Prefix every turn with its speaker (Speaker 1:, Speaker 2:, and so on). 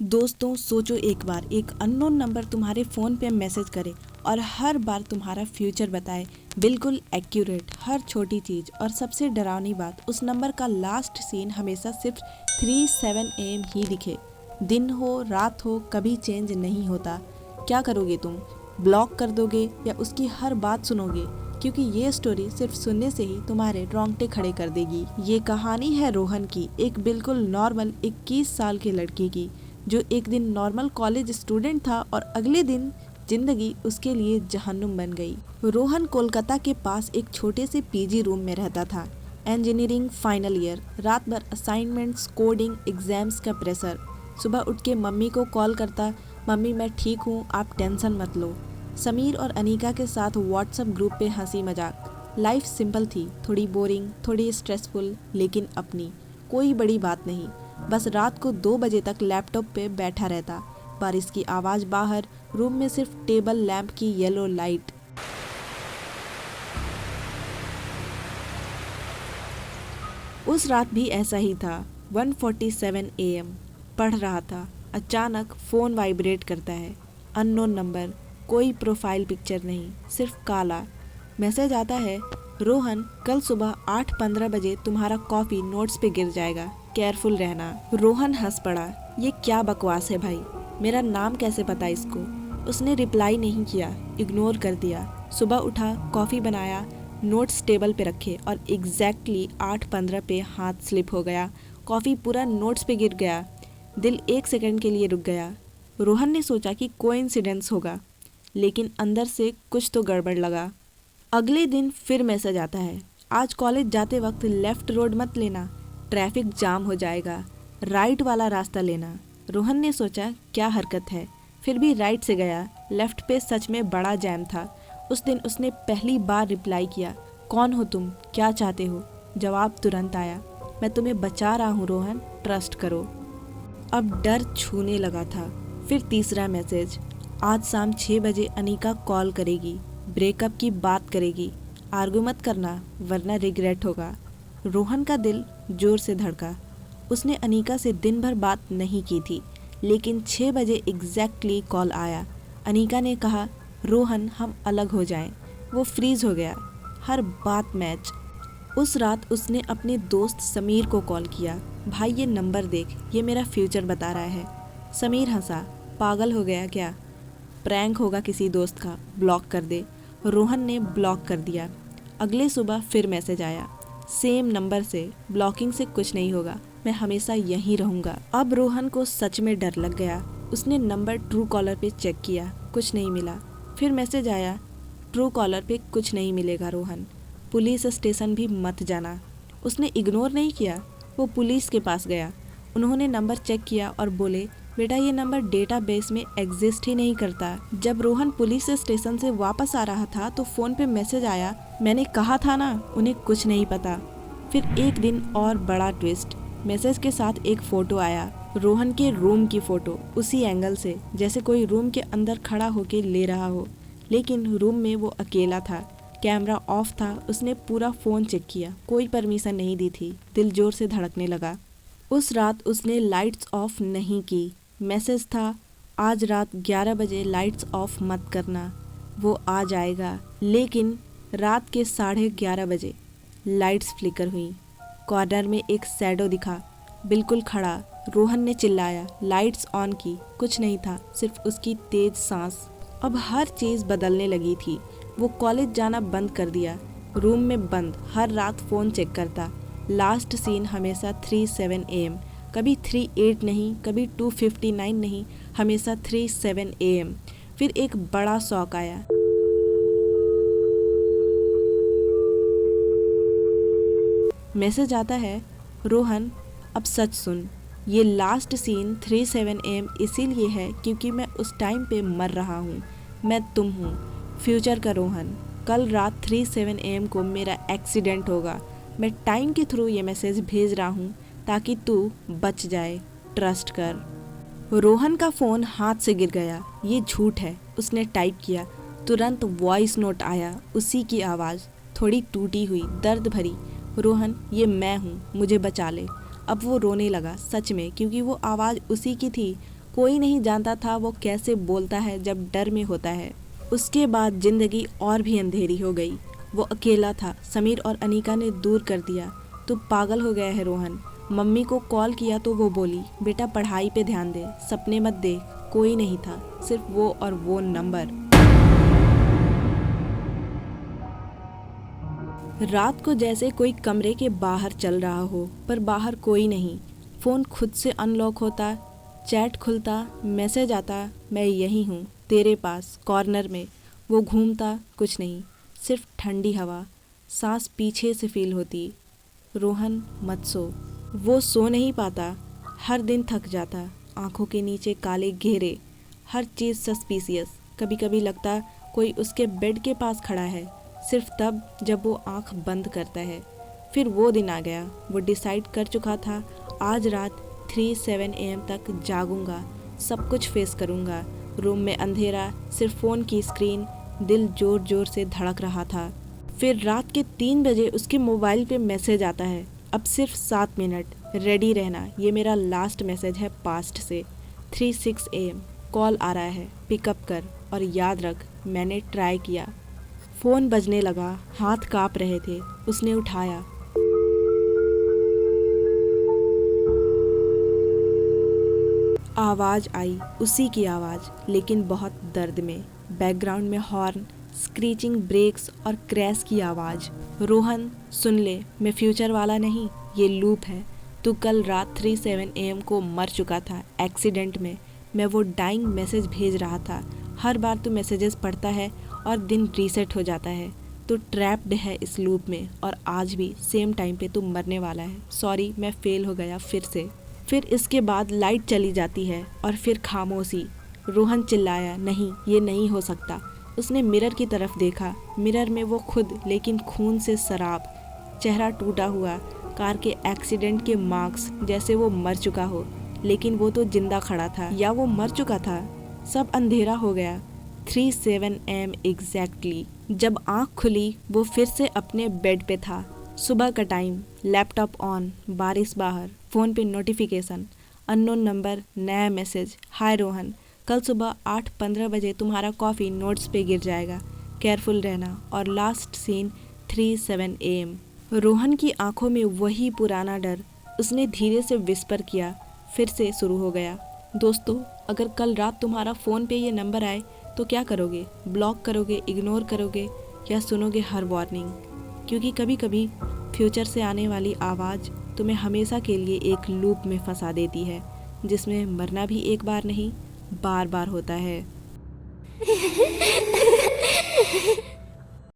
Speaker 1: दोस्तों सोचो एक बार, एक अननोन नंबर तुम्हारे फ़ोन पे मैसेज करे और हर बार तुम्हारा फ्यूचर बताए, बिल्कुल एक्यूरेट, हर छोटी चीज़। और सबसे डरावनी बात, उस नंबर का लास्ट सीन हमेशा सिर्फ 3-7 AM ही दिखे। दिन हो रात हो कभी चेंज नहीं होता। क्या करोगे तुम? ब्लॉक कर दोगे या उसकी हर बात सुनोगे? क्योंकि ये स्टोरी सिर्फ सुनने से ही तुम्हारे रोंगटे खड़े कर देगी। ये कहानी है रोहन की, एक बिल्कुल नॉर्मल 21 साल के लड़के की, जो एक दिन नॉर्मल कॉलेज स्टूडेंट था और अगले दिन जिंदगी उसके लिए जहन्नुम बन गई। रोहन कोलकाता के पास एक छोटे से पीजी रूम में रहता था। इंजीनियरिंग फाइनल ईयर, रात भर असाइनमेंट्स, कोडिंग, एग्जाम्स का प्रेशर। सुबह उठ के मम्मी को कॉल करता, मम्मी मैं ठीक हूँ, आप टेंशन मत लो। समीर और अनीका के साथ व्हाट्सएप ग्रुप पे हंसी मजाक। लाइफ सिंपल थी, थोड़ी बोरिंग, थोड़ी स्ट्रेसफुल, लेकिन अपनी। कोई बड़ी बात नहीं। बस रात को 2 बजे तक लैपटॉप पे बैठा रहता। बारिश की आवाज़ बाहर, रूम में सिर्फ टेबल लैंप की येलो लाइट। उस रात भी ऐसा ही था। 1:47 AM। पढ़ रहा था, अचानक फ़ोन वाइब्रेट करता है। अननोन नंबर, कोई प्रोफाइल पिक्चर नहीं, सिर्फ काला। मैसेज आता है, रोहन कल सुबह 8:15 बजे तुम्हारा कॉफ़ी नोट्स पे गिर जाएगा, केयरफुल रहना। रोहन हंस पड़ा, ये क्या बकवास है भाई, मेरा नाम कैसे पता इसको? उसने रिप्लाई नहीं किया, इग्नोर कर दिया। सुबह उठा, कॉफ़ी बनाया, नोट्स टेबल पे रखे और एग्जैक्टली 8:15 पे हाथ स्लिप हो गया। कॉफ़ी पूरा नोट्स पे गिर गया। दिल 1 सेकंड के लिए रुक गया। रोहन ने सोचा कि कोइंसिडेंस होगा, लेकिन अंदर से कुछ तो गड़बड़ लगा। अगले दिन फिर मैसेज आता है, आज कॉलेज जाते वक्त लेफ़्ट रोड मत लेना, ट्रैफिक जाम हो जाएगा, राइट वाला रास्ता लेना। रोहन ने सोचा क्या हरकत है, फिर भी राइट से गया। लेफ़्ट पे सच में बड़ा जैम था। उस दिन उसने पहली बार रिप्लाई किया, कौन हो तुम, क्या चाहते हो? जवाब तुरंत आया, मैं तुम्हें बचा रहा हूँ रोहन, ट्रस्ट करो। अब डर छूने लगा था। फिर तीसरा मैसेज, आज शाम 6 बजे अनीका कॉल करेगी, ब्रेकअप की बात करेगी, आर्गू मत करना वरना रिग्रेट होगा। रोहन का दिल जोर से धड़का। उसने अनीका से दिन भर बात नहीं की थी, लेकिन 6 बजे एग्जैक्टली कॉल आया। अनीका ने कहा, रोहन हम अलग हो जाएं। वो फ्रीज हो गया, हर बात मैच। उस रात उसने अपने दोस्त समीर को कॉल किया, भाई ये नंबर देख, ये मेरा फ्यूचर बता रहा है। समीर हंसा, पागल हो गया क्या? प्रैंक होगा किसी दोस्त का, ब्लॉक कर दे। रोहन ने ब्लॉक कर दिया। अगले सुबह फिर मैसेज आया, सेम नंबर से, ब्लॉकिंग से कुछ नहीं होगा, मैं हमेशा यहीं रहूँगा। अब रोहन को सच में डर लग गया। उसने नंबर ट्रू कॉलर पे चेक किया, कुछ नहीं मिला। फिर मैसेज आया, ट्रू कॉलर पे कुछ नहीं मिलेगा रोहन, पुलिस स्टेशन भी मत जाना। उसने इग्नोर नहीं किया, वो पुलिस के पास गया। उन्होंने नंबर चेक किया और बोले, बेटा ये नंबर डेटाबेस में एग्जिस्ट ही नहीं करता। जब रोहन पुलिस स्टेशन से वापस आ रहा था तो फ़ोन पे मैसेज आया, मैंने कहा था ना उन्हें कुछ नहीं पता। फिर एक दिन और बड़ा ट्विस्ट, मैसेज के साथ एक फ़ोटो आया, रोहन के रूम की फ़ोटो, उसी एंगल से जैसे कोई रूम के अंदर खड़ा होके ले रहा हो, लेकिन रूम में वो अकेला था। कैमरा ऑफ था। उसने पूरा फ़ोन चेक किया, कोई परमिशन नहीं दी थी। दिल जोर से धड़कने लगा। उस रात उसने लाइट्स ऑफ नहीं की। मैसेज था, आज रात 11 बजे लाइट्स ऑफ मत करना, वो आ जाएगा। लेकिन रात के 11:30 बजे लाइट्स फ्लिकर हुई। कॉर्नर में एक शैडो दिखा, बिल्कुल खड़ा। रोहन ने चिल्लाया, लाइट्स ऑन की, कुछ नहीं था, सिर्फ उसकी तेज सांस। अब हर चीज़ बदलने लगी थी। वो कॉलेज जाना बंद कर दिया, रूम में बंद, हर रात फ़ोन चेक करता। लास्ट सीन हमेशा 3-7 AM, कभी 3-8 नहीं, कभी 2:59 नहीं, हमेशा 3-7 AM। फिर एक बड़ा शॉक आया। मैसेज आता है, रोहन अब सच सुन, ये लास्ट सीन 3-7 AM इसीलिए है क्योंकि मैं उस टाइम पे मर रहा हूँ। मैं तुम हूँ, फ्यूचर का रोहन। कल रात 3-7 AM को मेरा एक्सीडेंट होगा। मैं टाइम के थ्रू ये मैसेज भेज रहा हूँ ताकि तू बच जाए, ट्रस्ट कर। रोहन का फ़ोन हाथ से गिर गया। ये झूठ है, उसने टाइप किया। तुरंत वॉइस नोट आया, उसी की आवाज़, थोड़ी टूटी हुई, दर्द भरी, रोहन ये मैं हूँ, मुझे बचा ले। अब वो रोने लगा, सच में, क्योंकि वो आवाज़ उसी की थी। कोई नहीं जानता था वो कैसे बोलता है जब डर में होता है। उसके बाद जिंदगी और भी अंधेरी हो गई। वो अकेला था। समीर और अनीका ने दूर कर दिया। तू पागल हो गया है रोहन। मम्मी को कॉल किया तो वो बोली, बेटा पढ़ाई पे ध्यान दे, सपने मत देख। कोई नहीं था, सिर्फ वो और वो नंबर। रात को जैसे कोई कमरे के बाहर चल रहा हो, पर बाहर कोई नहीं। फ़ोन खुद से अनलॉक होता, चैट खुलता, मैसेज आता, मैं यहीं हूँ तेरे पास कॉर्नर में। वो घूमता, कुछ नहीं, सिर्फ ठंडी हवा। सांस पीछे से फील होती, रोहन मत सो। वो सो नहीं पाता। हर दिन थक जाता। आंखों के नीचे काले घेरे, हर चीज़ सस्पिशियस। कभी कभी लगता कोई उसके बेड के पास खड़ा है, सिर्फ तब जब वो आंख बंद करता है। फिर वो दिन आ गया। वो डिसाइड कर चुका था, आज रात 3-7 AM तक जागूंगा, सब कुछ फेस करूंगा। रूम में अंधेरा, सिर्फ फ़ोन की स्क्रीन। दिल जोर जोर से धड़क रहा था। फिर रात के 3 बजे उसके मोबाइल पे मैसेज आता है, अब सिर्फ 7 मिनट, रेडी रहना, ये मेरा लास्ट मैसेज है पास्ट से। 3-6 AM कॉल आ रहा है, पिकअप कर और याद रख मैंने ट्राई किया। फ़ोन बजने लगा, हाथ काँप रहे थे। उसने उठाया। आवाज़ आई, उसी की आवाज़, लेकिन बहुत दर्द में। बैकग्राउंड में हॉर्न, स्क्रीचिंग ब्रेक्स और क्रैश की आवाज़। रोहन सुन ले, मैं फ्यूचर वाला नहीं, ये लूप है। तू कल रात 3-7 AM को मर चुका था एक्सीडेंट में। मैं वो डाइंग मैसेज भेज रहा था। हर बार तू मैसेजेस पढ़ता है और दिन रीसेट हो जाता है। तू ट्रैप्ड है इस लूप में और आज भी सेम टाइम पे तू मरने वाला है। सॉरी, मैं फेल हो गया फिर से। फिर इसके बाद लाइट चली जाती है और फिर खामोशी। रोहन चिल्लाया, नहीं, ये नहीं हो सकता। उसने मिरर की तरफ देखा। मिरर में वो खुद, लेकिन खून से सराब, चेहरा टूटा हुआ, कार के एक्सीडेंट के मार्क्स, जैसे वो मर चुका हो। लेकिन वो तो जिंदा खड़ा था, या वो मर चुका था। सब अंधेरा हो गया। 3-7 AM एग्जैक्टली। जब आँख खुली, वो फिर से अपने बेड पे था। सुबह का टाइम, लैपटॉप ऑन, बारिश बाहर, फ़ोन पे नोटिफिकेशन, अननोन नंबर, नया मैसेज, हाय रोहन, कल सुबह 8:15 बजे तुम्हारा कॉफ़ी नोट्स पे गिर जाएगा, केयरफुल रहना। और लास्ट सीन 3-7 AM। रोहन की आंखों में वही पुराना डर। उसने धीरे से विस्पर किया, फिर से शुरू हो गया। दोस्तों, अगर कल रात तुम्हारा फ़ोन पे ये नंबर आए तो क्या करोगे? ब्लॉक करोगे, इग्नोर करोगे, या सुनोगे हर वार्निंग? क्योंकि कभी कभी फ्यूचर से आने वाली आवाज़ तुम्हें हमेशा के लिए एक लूप में फंसा देती है, जिसमें मरना भी एक बार नहीं, बार बार होता है।